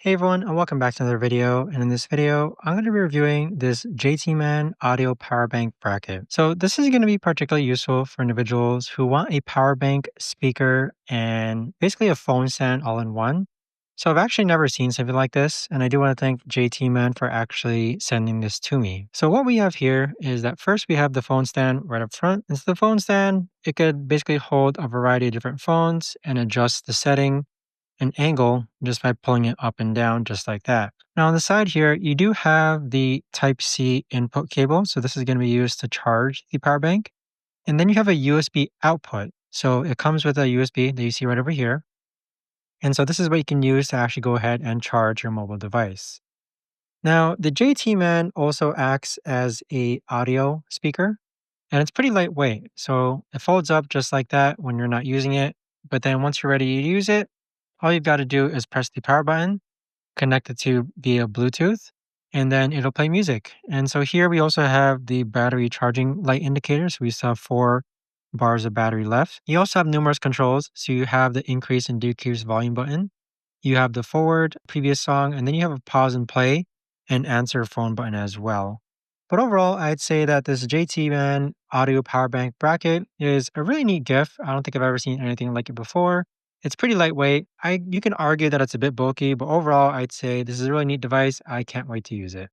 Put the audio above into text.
Hey everyone, and welcome back to another video. And in this video, I'm going to be reviewing this JTEMAN audio power bank bracket. So this is going to be particularly useful for individuals who want a power bank, speaker, and basically a phone stand all in one. So I've actually never seen something like this, and I do want to thank JTEMAN for actually sending this to me. So what we have here is that first we have the phone stand right up front. And so the phone stand, it could basically hold a variety of different phones and adjust the setting an angle just by pulling it up and down just like that. Now on the side here, you do have the Type C input cable. So this is going to be used to charge the power bank. And then you have a USB output. So it comes with a USB that you see right over here. And so this is what you can use to actually go ahead and charge your mobile device. Now the JT-Man also acts as a audio speaker and it's pretty lightweight. So it folds up just like that when you're not using it. But then once you're ready to use it, all you've got to do is press the power button, connect it to via Bluetooth, and then it'll play music. And so here we also have the battery charging light indicator. So we still have 4 bars of battery left. You also have numerous controls. So you have the increase and decrease volume button. You have the forward, previous song, and then you have a pause and play and answer phone button as well. But overall, I'd say that this JT Man audio power bank bracket is a really neat gift. I don't think I've ever seen anything like it before. It's pretty lightweight. You can argue that it's a bit bulky, but overall, I'd say this is a really neat device. I can't wait to use it.